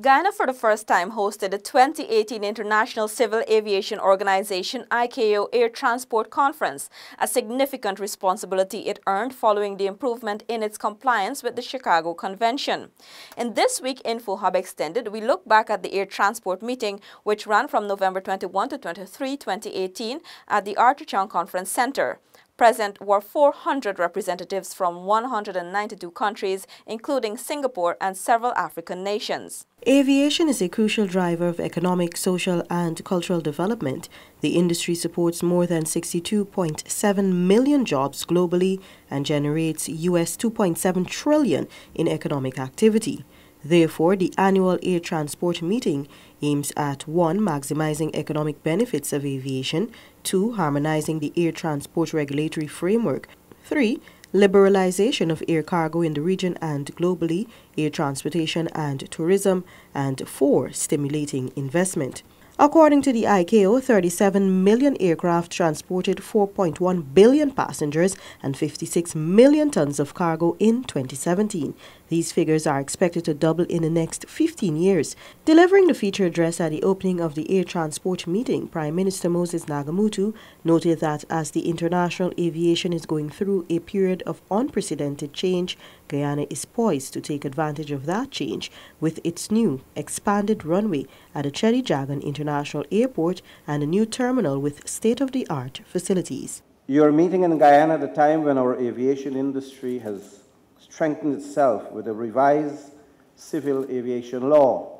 Guyana for the first time hosted the 2018 International Civil Aviation Organization ICAO Air Transport Conference, a significant responsibility it earned following the improvement in its compliance with the Chicago Convention. In this week InfoHub Extended, we look back at the air transport meeting, which ran from November 21 to 23, 2018 at the Arthur Chong Conference Center. Present were 400 representatives from 192 countries, including Singapore and several African nations. Aviation is a crucial driver of economic, social, and cultural development. The industry supports more than 62.7 million jobs globally and generates US $2.7 trillion in economic activity. Therefore, the annual air transport meeting aims at 1. Maximizing economic benefits of aviation, 2. Harmonizing the air transport regulatory framework, 3. Liberalization of air cargo in the region and globally, air transportation and tourism, and 4. Stimulating investment. According to the ICAO, 37 million aircraft transported 4.1 billion passengers and 56 million tons of cargo in 2017. These figures are expected to double in the next 15 years. Delivering the feature address at the opening of the air transport meeting, Prime Minister Moses NAGAMOOTOO noted that as the international aviation is going through a period of unprecedented change, Guyana is poised to take advantage of that change with its new expanded runway at the Cherry Dragon International Airport and a new terminal with state-of-the-art facilities. You are meeting in Guyana at a time when our aviation industry has strengthened itself with a revised civil aviation law,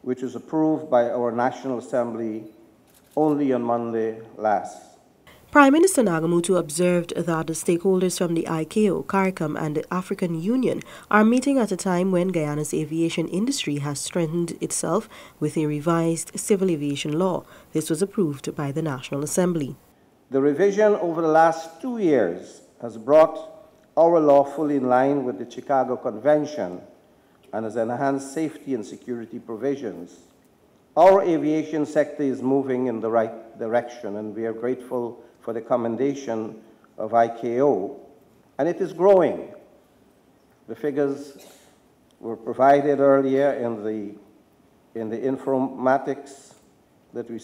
which was approved by our National Assembly only on Monday last. Prime Minister NAGAMOOTOO observed that the stakeholders from the ICAO, CARICOM, and the African Union are meeting at a time when Guyana's aviation industry has strengthened itself with a revised civil aviation law. This was approved by the National Assembly. The revision over the last 2 years has brought our law fully in line with the Chicago Convention and has enhanced safety and security provisions. Our aviation sector is moving in the right direction, and we are grateful for the commendation of ICAO, and it is growing. The figures were provided earlier in the informatics that we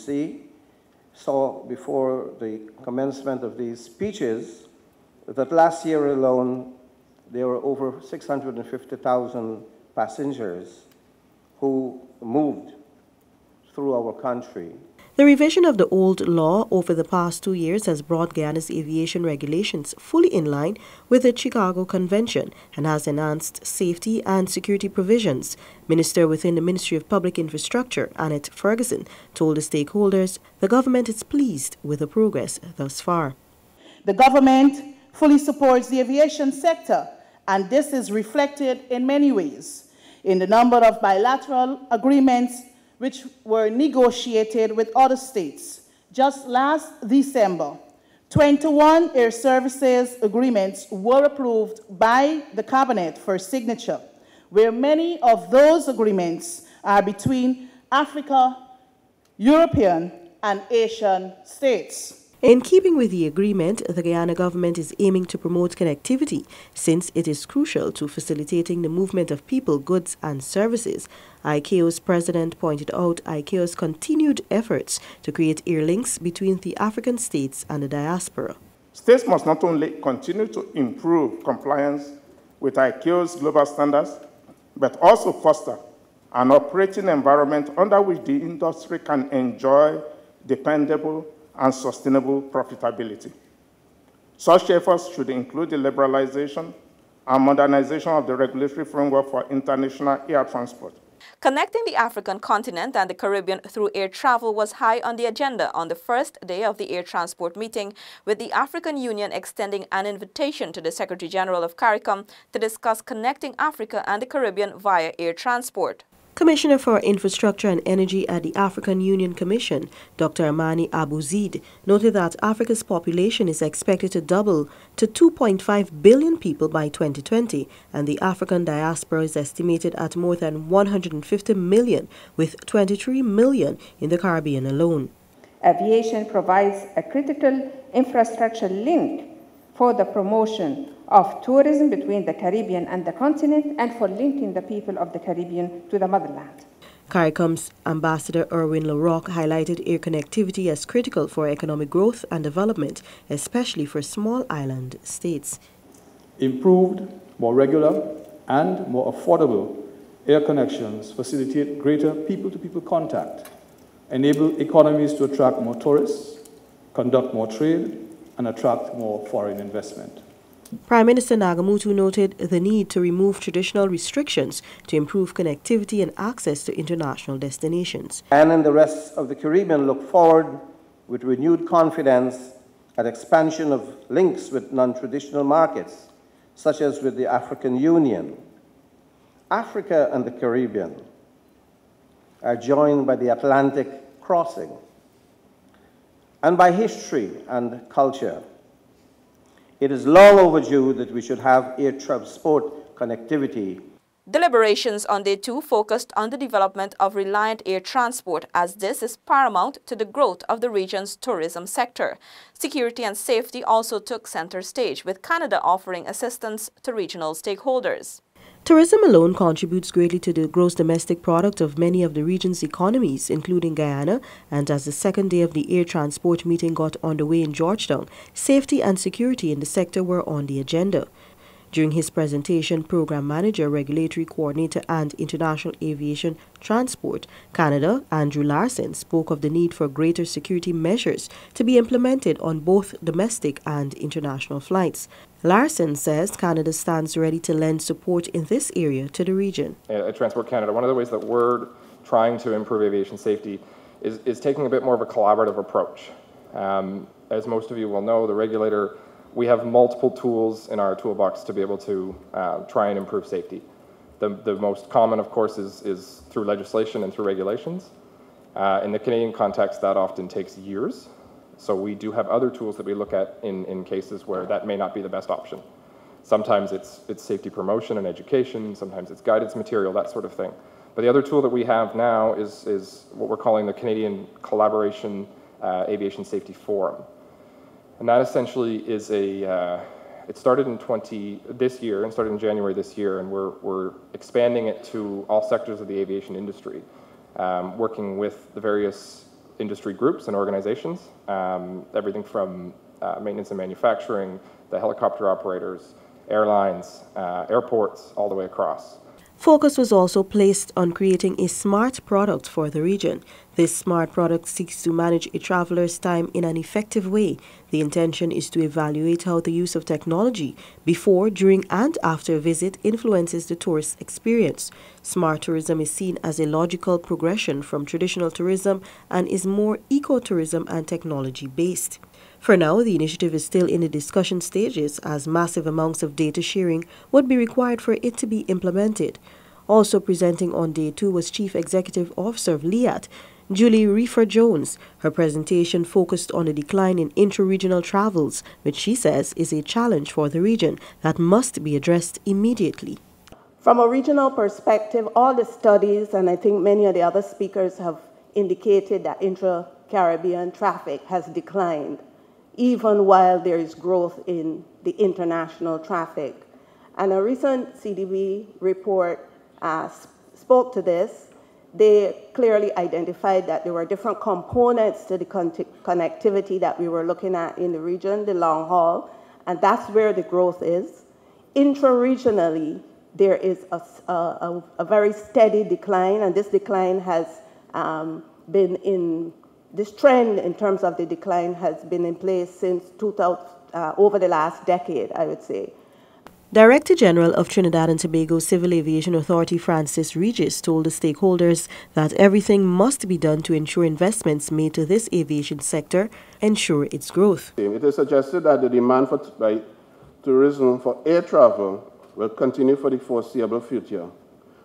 saw before the commencement of these speeches, that last year alone there were over 650,000 passengers who moved through our country. The revision of the old law over the past 2 years has brought Guyana's aviation regulations fully in line with the Chicago Convention and has enhanced safety and security provisions. Minister within the Ministry of Public Infrastructure, Annette Ferguson, told the stakeholders the government is pleased with the progress thus far. The government fully supports the aviation sector, and this is reflected in many ways in the number of bilateral agreements which were negotiated with other states. Just last December, 21 air services agreements were approved by the Cabinet for signature, where many of those agreements are between Africa, European, and Asian states. In keeping with the agreement, the Guyana government is aiming to promote connectivity since it is crucial to facilitating the movement of people, goods and services. ICAO's president pointed out ICAO's continued efforts to create air links between the African states and the diaspora. States must not only continue to improve compliance with ICAO's global standards, but also foster an operating environment under which the industry can enjoy dependable and sustainable profitability. Such efforts should include the liberalization and modernization of the regulatory framework for international air transport. Connecting the African continent and the Caribbean through air travel was high on the agenda on the first day of the air transport meeting, with the African Union extending an invitation to the Secretary General of CARICOM to discuss connecting Africa and the Caribbean via air transport. Commissioner for Infrastructure and Energy at the African Union Commission, Dr. Amani Abu-Zeid, noted that Africa's population is expected to double to 2.5 billion people by 2020, and the African diaspora is estimated at more than 150 million, with 23 million in the Caribbean alone. Aviation provides a critical infrastructure link for the promotion of tourism between the Caribbean and the continent and for linking the people of the Caribbean to the motherland. CARICOM's Ambassador Erwin LaRocque highlighted air connectivity as critical for economic growth and development, especially for small island states. Improved, more regular, and more affordable air connections facilitate greater people-to-people contact, enable economies to attract more tourists, conduct more trade, and attract more foreign investment. Prime Minister NAGAMOOTOO noted the need to remove traditional restrictions to improve connectivity and access to international destinations. And in the rest of the Caribbean look forward with renewed confidence at expansion of links with non-traditional markets, such as with the African Union. Africa and the Caribbean are joined by the Atlantic crossing and by history and culture. It is long overdue that we should have air transport connectivity. Deliberations on Day 2 focused on the development of reliant air transport, as this is paramount to the growth of the region's tourism sector. Security and safety also took center stage, with Canada offering assistance to regional stakeholders. Tourism alone contributes greatly to the gross domestic product of many of the region's economies, including Guyana, and as the second day of the air transport meeting got underway in Georgetown, safety and security in the sector were on the agenda. During his presentation, Program Manager, Regulatory Coordinator and International Aviation Transport, Canada, Andrew Larson, spoke of the need for greater security measures to be implemented on both domestic and international flights. Larson says Canada stands ready to lend support in this area to the region. At Transport Canada, one of the ways that we're trying to improve aviation safety is taking a bit more of a collaborative approach. As most of you will know, the regulator, we have multiple tools in our toolbox to be able to try and improve safety. The most common, of course, is through legislation and through regulations. In the Canadian context, that often takes years. So we do have other tools that we look at in cases where that may not be the best option. Sometimes it's safety promotion and education, sometimes it's guidance material, that sort of thing. But the other tool that we have now is what we're calling the Canadian Collaboration Aviation Safety Forum. And that essentially is it started in this year, and started in January this year, and we're expanding it to all sectors of the aviation industry, working with the various industry groups and organizations, everything from maintenance and manufacturing, the helicopter operators, airlines, airports, all the way across. Focus was also placed on creating a smart product for the region. This smart product seeks to manage a traveler's time in an effective way. The intention is to evaluate how the use of technology before, during, and after a visit influences the tourist experience. Smart tourism is seen as a logical progression from traditional tourism and is more ecotourism and technology-based. For now, the initiative is still in the discussion stages, as massive amounts of data sharing would be required for it to be implemented. Also presenting on Day 2 was Chief Executive Officer of LIAT, Julie REIFER-JONES. Her presentation focused on the decline in intra-regional travels, which she says is a challenge for the region that must be addressed immediately. From a regional perspective, all the studies, and I think many of the other speakers have indicated that intra-Caribbean traffic has declined, even while there is growth in the international traffic. And a recent CDB report spoke to this. They clearly identified that there were different components to the connectivity that we were looking at in the region, the long haul, and that's where the growth is. Intra-regionally, there is a very steady decline, and this decline has been in this trend in terms of the decline has been in place since over the last decade, I would say. Director General of Trinidad and Tobago Civil Aviation Authority Francis Regis told the stakeholders that everything must be done to ensure investments made to this aviation sector ensure its growth. It is suggested that the demand by tourism for air travel will continue for the foreseeable future,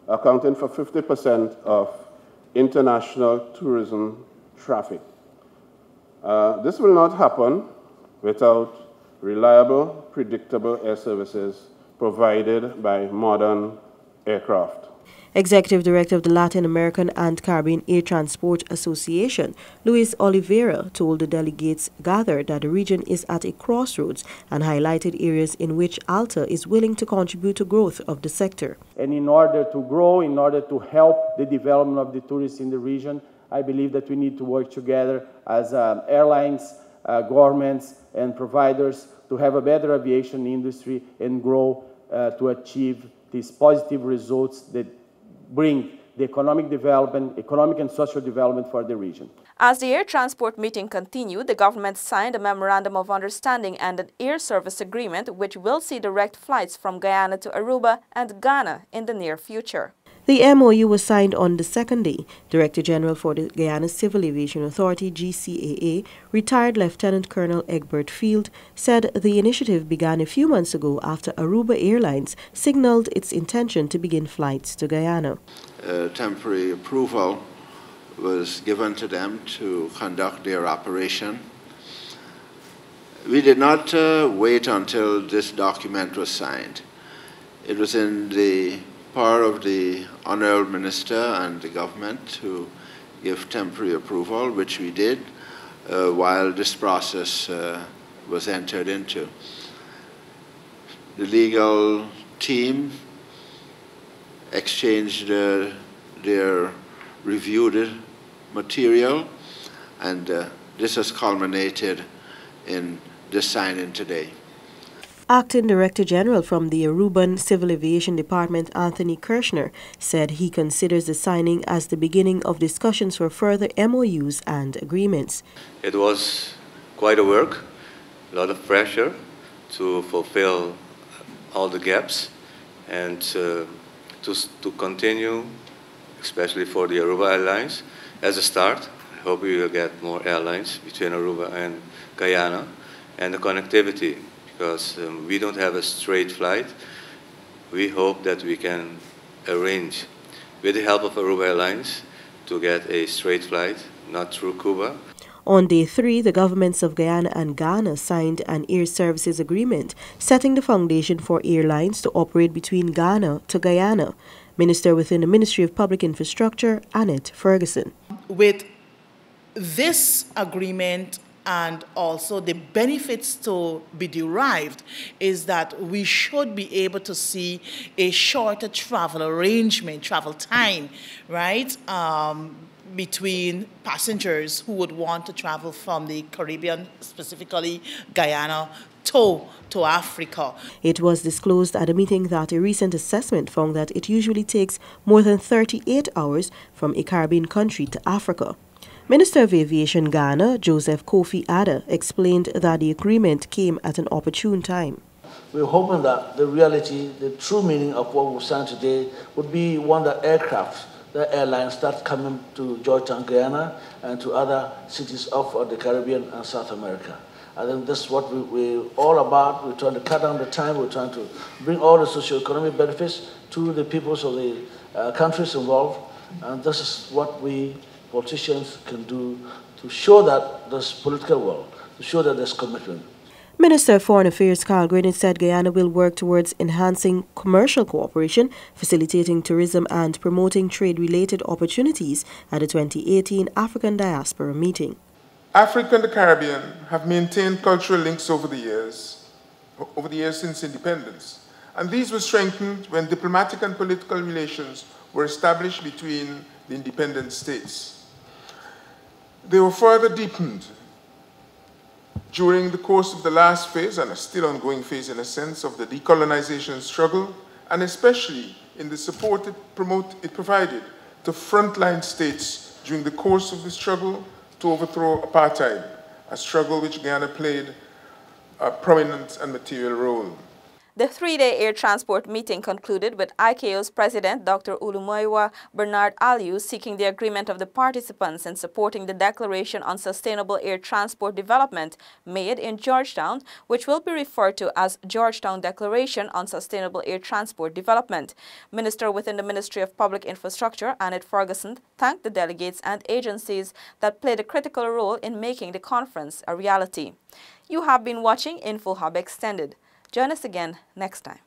accounting for 50% of international tourism traffic. This will not happen without reliable, predictable air services provided by modern aircraft. Executive Director of the Latin American and Caribbean Air Transport Association, Luis Oliveira, told the delegates gathered that the region is at a crossroads and highlighted areas in which ALTA is willing to contribute to growth of the sector. And in order to grow, in order to help the development of the tourists in the region, I believe that we need to work together as airlines, governments, and providers to have a better aviation industry and grow to achieve these positive results that bring the economic development, economic and social development for the region. As the air transport meeting continued, the government signed a memorandum of understanding and an air service agreement which will see direct flights from Guyana to Aruba and Ghana in the near future. The MOU was signed on the second day. Director General for the Guyana Civil Aviation Authority, GCAA, retired Lieutenant Colonel EGBERT Field, said the initiative began a few months ago after Aruba Airlines signaled its intention to begin flights to Guyana. Temporary approval was given to them to conduct their operation. We did not wait until this document was signed. It was in the power of the Honorable Minister and the government to give temporary approval, which we did while this process was entered into. The legal team exchanged their reviewed material, and this has culminated in this signing today. Acting Director General from the Aruban Civil Aviation Department, Anthony Kirshner, said he considers the signing as the beginning of discussions for further MOUs and agreements. It was quite a work, a lot of pressure to fulfill all the gaps and to continue, especially for the Aruba Airlines, as a start. I hope we will get more airlines between Aruba and Guyana, and the connectivity. Because we don't have a straight flight. We hope that we can arrange, with the help of Aruba Airlines, to get a straight flight, not through Cuba. On day 3, the governments of Guyana and Ghana signed an air services agreement, setting the foundation for airlines to operate between Ghana to Guyana. Minister within the Ministry of Public Infrastructure, Annette Ferguson. With this agreement, and also the benefits to be derived is that we should be able to see a shorter travel arrangement, travel time, right, between passengers who would want to travel from the Caribbean, specifically Guyana, to Africa. It was disclosed at a meeting that a recent assessment found that it usually takes more than 38 hours from a Caribbean country to Africa. Minister of Aviation Ghana, Joseph Kofi Adda, explained that the agreement came at an opportune time. We're hoping that the reality, the true meaning of what we've signed today would be one that aircraft, the airlines start coming to Georgetown, Guyana, and to other cities of the Caribbean and South America. I think this is what we're all about. We're trying to cut down the time. We're trying to bring all the socio-economic benefits to the peoples of the countries involved. And this is what we politicians can do to show that there's political will, to show that there's commitment. Minister of Foreign Affairs Carl Greenidge said Guyana will work towards enhancing commercial cooperation, facilitating tourism and promoting trade-related opportunities at the 2018 African Diaspora meeting. Africa and the Caribbean have maintained cultural links over the years since independence, and these were strengthened when diplomatic and political relations were established between the independent states. They were further deepened during the course of the last phase, and a still ongoing phase in a sense, of the decolonization struggle, and especially in the support it provided to frontline states during the course of the struggle to overthrow apartheid, a struggle which Guyana played a prominent and material role. The three-day air transport meeting concluded with ICAO's President, Dr. OLUMUYIWA BENARD ALIU, seeking the agreement of the participants in supporting the Declaration on Sustainable Air Transport Development made in Georgetown, which will be referred to as Georgetown Declaration on Sustainable Air Transport Development. Minister within the Ministry of Public Infrastructure, Annette Ferguson, thanked the delegates and agencies that played a critical role in making the conference a reality. You have been watching InfoHub Extended. Join us again next time.